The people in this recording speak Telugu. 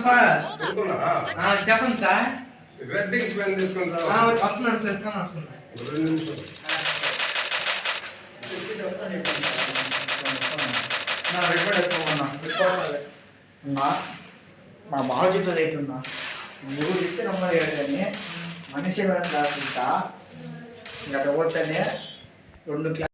సార్ చెప్పండి సార్. వస్తున్నాను సార్, కానీ వస్తున్నాను. మా బాధ్యత రేటున్నా నువ్వు చెప్తే నమ్మలేదు కానీ మనిషి రాసింట ఇంకా పోతేనే 2